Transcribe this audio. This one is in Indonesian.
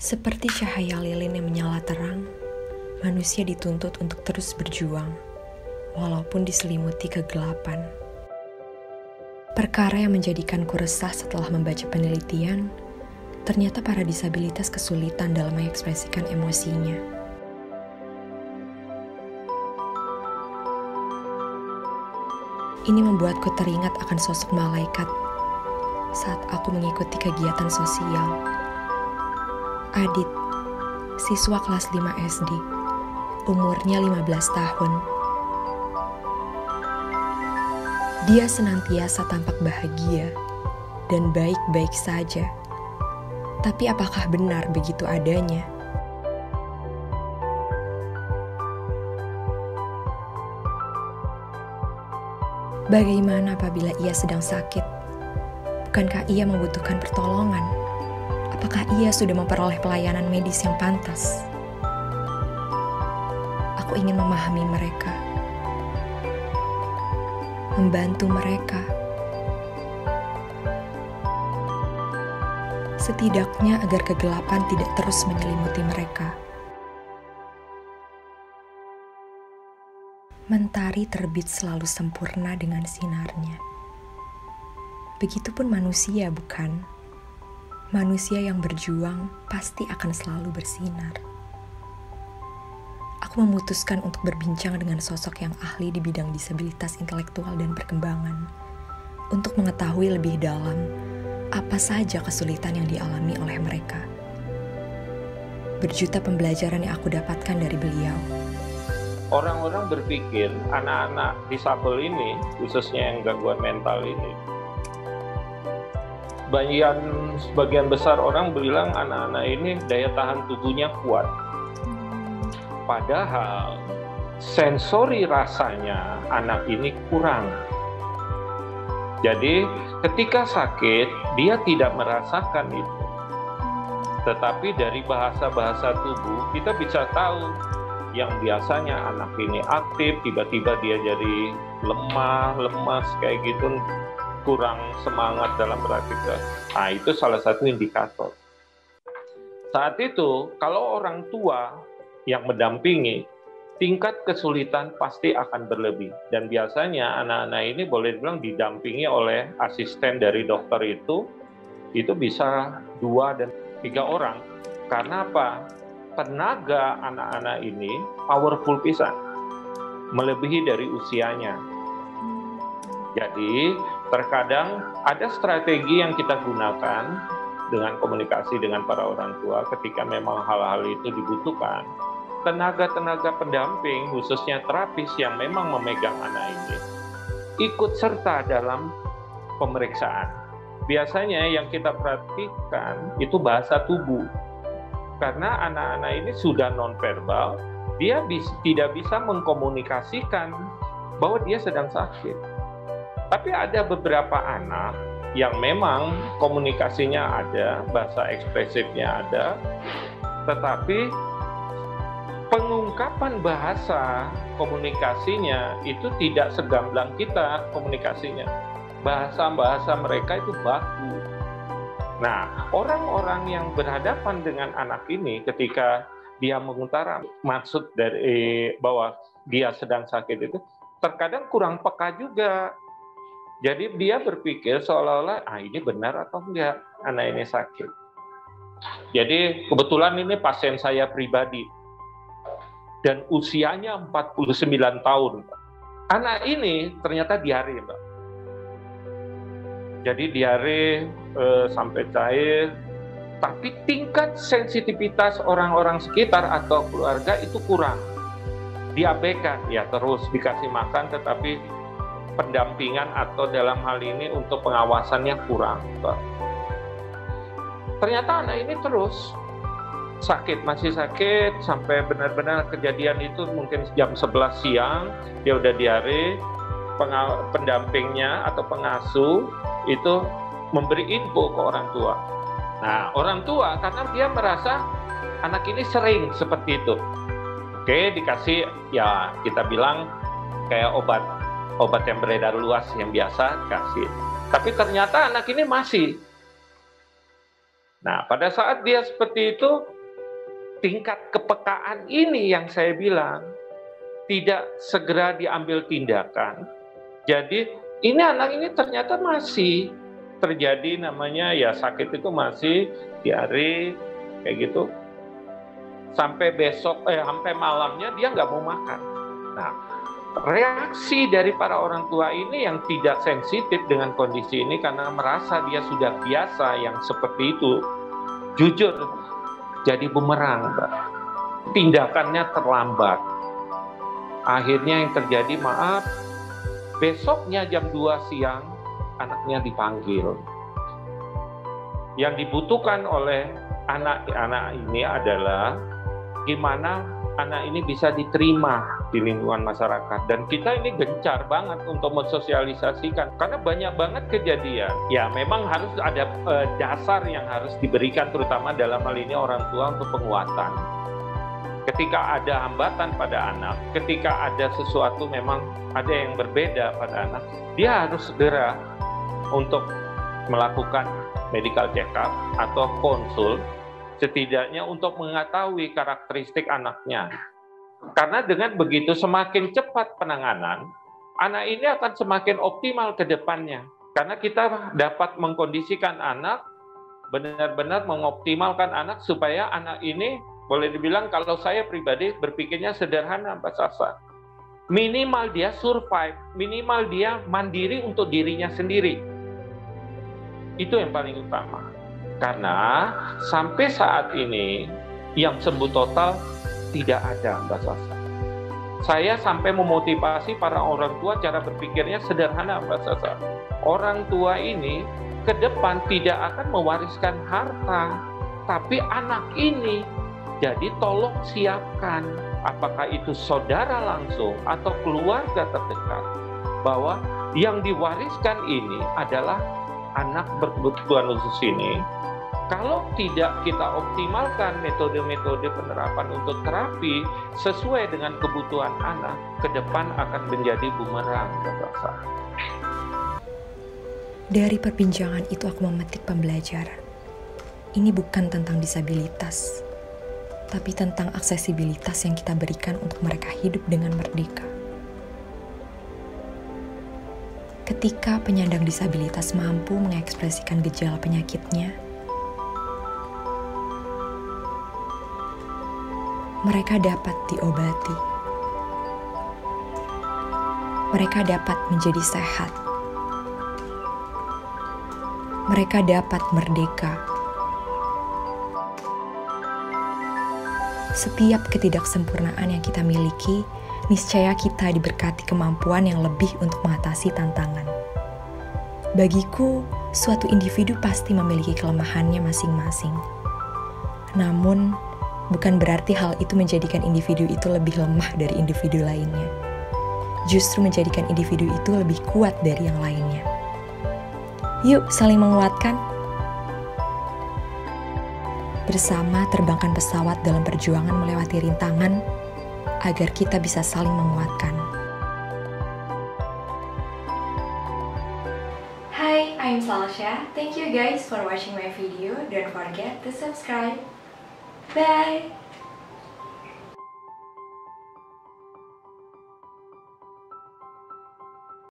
Seperti cahaya lilin yang menyala terang, manusia dituntut untuk terus berjuang, walaupun diselimuti kegelapan. Perkara yang menjadikanku resah setelah membaca penelitian, ternyata para disabilitas kesulitan dalam mengekspresikan emosinya. Ini membuatku teringat akan sosok malaikat saat aku mengikuti kegiatan sosial. Adit, siswa kelas 5 SD, umurnya 15 tahun. Dia senantiasa tampak bahagia dan baik-baik saja. Tapi apakah benar begitu adanya? Bagaimana apabila ia sedang sakit? Bukankah ia membutuhkan pertolongan? Apakah ia sudah memperoleh pelayanan medis yang pantas? Aku ingin memahami mereka, membantu mereka. Setidaknya agar kegelapan tidak terus menyelimuti mereka. Mentari terbit selalu sempurna dengan sinarnya. Begitupun manusia, bukan? Manusia yang berjuang pasti akan selalu bersinar. Aku memutuskan untuk berbincang dengan sosok yang ahli di bidang disabilitas intelektual dan perkembangan untuk mengetahui lebih dalam apa saja kesulitan yang dialami oleh mereka. Berjuta pembelajaran yang aku dapatkan dari beliau. Orang-orang berpikir anak-anak disabel ini, khususnya yang gangguan mental ini, sebagian besar orang bilang anak-anak ini daya tahan tubuhnya kuat. Padahal sensori rasanya anak ini kurang. Jadi ketika sakit dia tidak merasakan itu. Tetapi dari bahasa-bahasa tubuh kita bisa tahu yang biasanya anak ini aktif, tiba-tiba dia jadi lemah, lemas kayak gitu, kurang semangat dalam beraktivitas. Nah, itu salah satu indikator. Saat itu, kalau orang tua yang mendampingi, tingkat kesulitan pasti akan berlebih. Dan biasanya anak-anak ini boleh dibilang didampingi oleh asisten dari dokter itu bisa 2 dan 3 orang. Karena apa? Tenaga anak-anak ini powerful pisan, melebihi dari usianya. Jadi terkadang ada strategi yang kita gunakan dengan komunikasi dengan para orang tua ketika memang hal-hal itu dibutuhkan. Tenaga-tenaga pendamping, khususnya terapis yang memang memegang anak ini, ikut serta dalam pemeriksaan. Biasanya yang kita perhatikan itu bahasa tubuh. Karena anak-anak ini sudah nonverbal, dia tidak bisa mengkomunikasikan bahwa dia sedang sakit. Tapi ada beberapa anak yang memang komunikasinya ada, bahasa ekspresifnya ada, tetapi pengungkapan bahasa komunikasinya itu tidak segamblang kita komunikasinya. Bahasa-bahasa mereka itu baku. Nah, orang-orang yang berhadapan dengan anak ini ketika dia mengutara maksud dari bahwa dia sedang sakit itu, terkadang kurang peka juga. Jadi dia berpikir seolah-olah, ini benar atau enggak anak ini sakit. Jadi kebetulan ini pasien saya pribadi. Dan usianya 49 tahun. Anak ini ternyata diare, Mbak. Jadi diare sampai cair, tapi tingkat sensitivitas orang-orang sekitar atau keluarga itu kurang. Diabaikan, ya terus dikasih makan, tetapi pendampingan atau dalam hal ini untuk pengawasannya kurang. Ternyata anak ini terus sakit, masih sakit, sampai benar-benar kejadian itu mungkin jam 11 siang, dia udah diare, pendampingnya atau pengasuh itu memberi info ke orang tua. Nah, orang tua karena dia merasa anak ini sering seperti itu. Oke, dikasih ya kita bilang kayak obat yang beredar luas yang biasa kasih. Tapi ternyata anak ini masih. Nah, pada saat dia seperti itu, tingkat kepekaan ini yang saya bilang tidak segera diambil tindakan. Jadi ini anak ini ternyata masih terjadi namanya ya sakit itu masih diare kayak gitu. Sampai sampai malamnya dia nggak mau makan. Nah, reaksi dari para orang tua ini yang tidak sensitif dengan kondisi ini karena merasa dia sudah biasa yang seperti itu, jujur jadi bumerang, Mbak. Tindakannya terlambat. Akhirnya yang terjadi, maaf, besoknya jam 2 siang anaknya dipanggil. Yang dibutuhkan oleh anak-anak ini adalah gimana anak ini bisa diterima di lingkungan masyarakat. Dan kita ini gencar banget untuk mensosialisasikan karena banyak banget kejadian. Ya memang harus ada dasar yang harus diberikan, terutama dalam hal ini orang tua, untuk penguatan. Ketika ada hambatan pada anak, ketika ada sesuatu memang ada yang berbeda pada anak, dia harus segera untuk melakukan medical check-up atau konsul, setidaknya untuk mengetahui karakteristik anaknya. Karena dengan begitu semakin cepat penanganan, anak ini akan semakin optimal ke depannya. Karena kita dapat mengkondisikan anak, benar-benar mengoptimalkan anak supaya anak ini, boleh dibilang kalau saya pribadi berpikirnya sederhana, Mbak Sasa. Minimal dia survive, minimal dia mandiri untuk dirinya sendiri. Itu yang paling utama. Karena sampai saat ini yang sembuh total tidak ada, Mbak Sasa. Saya sampai memotivasi para orang tua, cara berpikirnya sederhana, Mbak Sasa. Orang tua ini ke depan tidak akan mewariskan harta, tapi anak ini. Jadi tolong siapkan, apakah itu saudara langsung atau keluarga terdekat, bahwa yang diwariskan ini adalah anak berkebutuhan khusus ini. Kalau tidak kita optimalkan metode-metode penerapan untuk terapi sesuai dengan kebutuhan anak, ke depan akan menjadi bumerang. Dari perbincangan itu aku memetik pembelajaran. Ini bukan tentang disabilitas, tapi tentang aksesibilitas yang kita berikan untuk mereka hidup dengan merdeka. Ketika penyandang disabilitas mampu mengekspresikan gejala penyakitnya, mereka dapat diobati. Mereka dapat menjadi sehat. Mereka dapat merdeka. Setiap ketidaksempurnaan yang kita miliki, niscaya kita diberkati kemampuan yang lebih untuk mengatasi tantangan. Bagiku, suatu individu pasti memiliki kelemahannya masing-masing. Namun, bukan berarti hal itu menjadikan individu itu lebih lemah dari individu lainnya. Justru menjadikan individu itu lebih kuat dari yang lainnya. Yuk, saling menguatkan. Bersama terbangkan pesawat dalam perjuangan melewati rintangan, agar kita bisa saling menguatkan. Hi, I'm Salsha. Thank you guys for watching my video. Don't forget to subscribe. Bye!